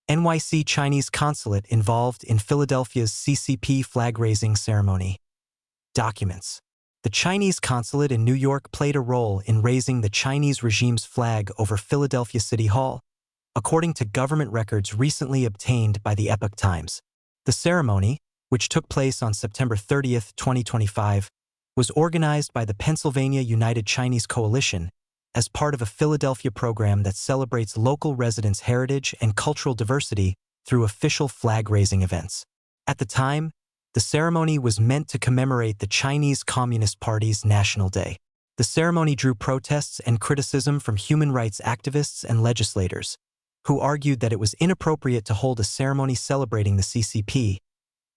NYC Chinese Consulate involved in Philadelphia's CCP flag-raising ceremony. Documents. The Chinese consulate in New York played a role in raising the Chinese regime's flag over Philadelphia City Hall, according to government records recently obtained by the Epoch Times. The ceremony, which took place on September 30, 2025, was organized by the Pennsylvania United Chinese Coalition as part of a Philadelphia program that celebrates local residents' heritage and cultural diversity through official flag-raising events. At the time, the ceremony was meant to commemorate the Chinese Communist Party's National Day. The ceremony drew protests and criticism from human rights activists and legislators, who argued that it was inappropriate to hold a ceremony celebrating the CCP,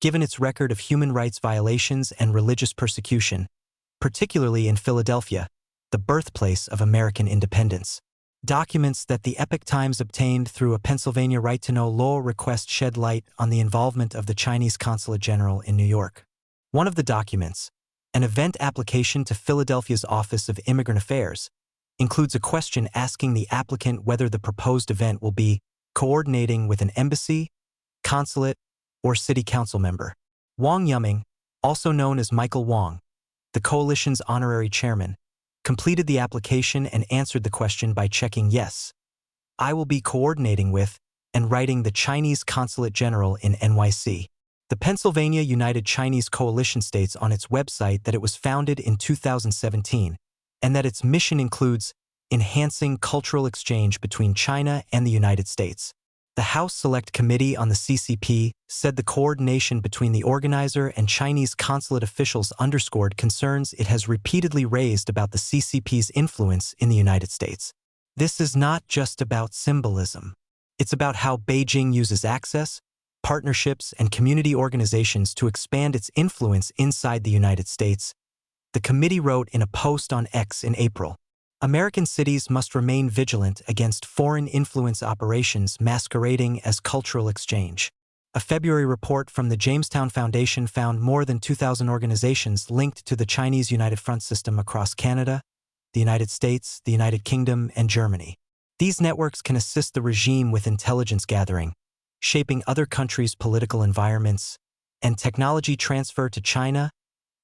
given its record of human rights violations and religious persecution, particularly in Philadelphia, the birthplace of American independence. Documents that the Epoch Times obtained through a Pennsylvania right-to-know law request shed light on the involvement of the Chinese Consulate General in New York. One of the documents, an event application to Philadelphia's Office of Immigrant Affairs, includes a question asking the applicant whether the proposed event will be coordinating with an embassy, consulate, or city council member. Wang Yuming, also known as Michael Wang, the coalition's honorary chairman, completed the application and answered the question by checking yes, I will be coordinating with, and writing the Chinese Consulate General in NYC. The Pennsylvania United Chinese Coalition states on its website that it was founded in 2017 and that its mission includes enhancing cultural exchange between China and the United States. The House Select Committee on the CCP said the coordination between the organizer and Chinese consulate officials underscored concerns it has repeatedly raised about the CCP's influence in the United States. This is not just about symbolism. It's about how Beijing uses access, partnerships, and community organizations to expand its influence inside the United States, the committee wrote in a post on X in April. American cities must remain vigilant against foreign influence operations masquerading as cultural exchange. A February report from the Jamestown Foundation found more than 2,000 organizations linked to the Chinese United Front system across Canada, the United States, the United Kingdom, and Germany. These networks can assist the regime with intelligence gathering, shaping other countries' political environments, and technology transfer to China,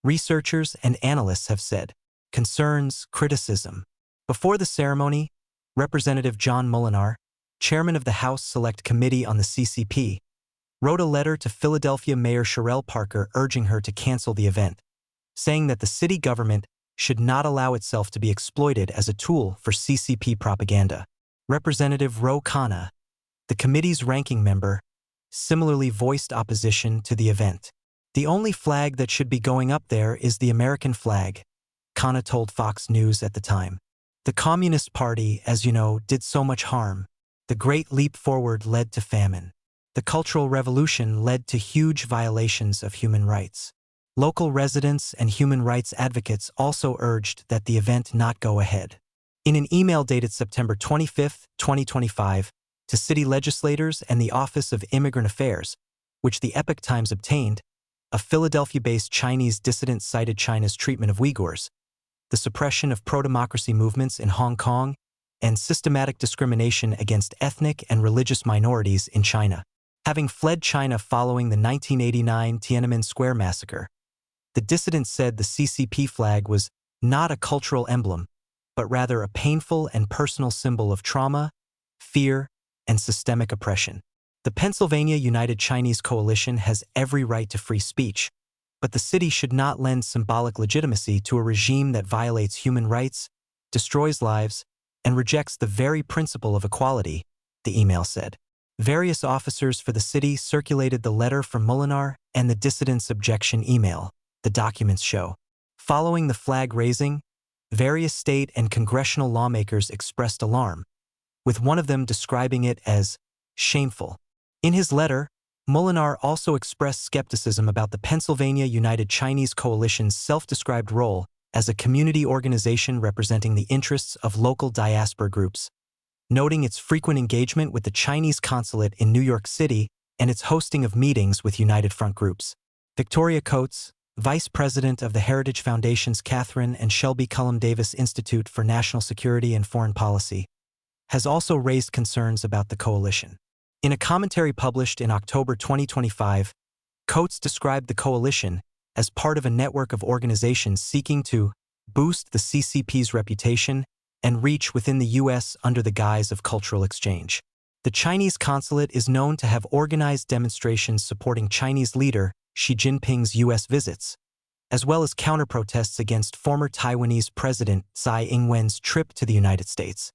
researchers and analysts have said. Concerns, criticism. Before the ceremony, Representative John Molinar, chairman of the House Select Committee on the CCP, wrote a letter to Philadelphia Mayor Sherelle Parker urging her to cancel the event, saying that the city government should not allow itself to be exploited as a tool for CCP propaganda. Representative Ro Khanna, the committee's ranking member, similarly voiced opposition to the event. The only flag that should be going up there is the American flag, Khanna told Fox News at the time. The Communist Party, as you know, did so much harm. The Great Leap Forward led to famine. The Cultural Revolution led to huge violations of human rights. Local residents and human rights advocates also urged that the event not go ahead. In an email dated September 25, 2025, to city legislators and the Office of Immigrant Affairs, which the Epoch Times obtained, a Philadelphia-based Chinese dissident cited China's treatment of Uyghurs, the suppression of pro-democracy movements in Hong Kong, and systematic discrimination against ethnic and religious minorities in China. Having fled China following the 1989 Tiananmen Square massacre, the dissident said the CCP flag was not a cultural emblem, but rather a painful and personal symbol of trauma, fear, and systemic oppression. The Pennsylvania United Chinese Coalition has every right to free speech, but the city should not lend symbolic legitimacy to a regime that violates human rights, destroys lives, and rejects the very principle of equality, the email said. Various officers for the city circulated the letter from Molinar and the dissident's objection email, the documents show. Following the flag raising, various state and congressional lawmakers expressed alarm, with one of them describing it as shameful. In his letter, Molinar also expressed skepticism about the Pennsylvania United Chinese Coalition's self-described role as a community organization representing the interests of local diaspora groups, noting its frequent engagement with the Chinese consulate in New York City and its hosting of meetings with United Front groups. Victoria Coates, vice president of the Heritage Foundation's Catherine and Shelby Cullum Davis Institute for National Security and Foreign Policy, has also raised concerns about the coalition. In a commentary published in October 2025, Coates described the coalition as part of a network of organizations seeking to boost the CCP's reputation and reach within the U.S. under the guise of cultural exchange. The Chinese consulate is known to have organized demonstrations supporting Chinese leader Xi Jinping's U.S. visits, as well as counter-protests against former Taiwanese President Tsai Ing-wen's trip to the United States.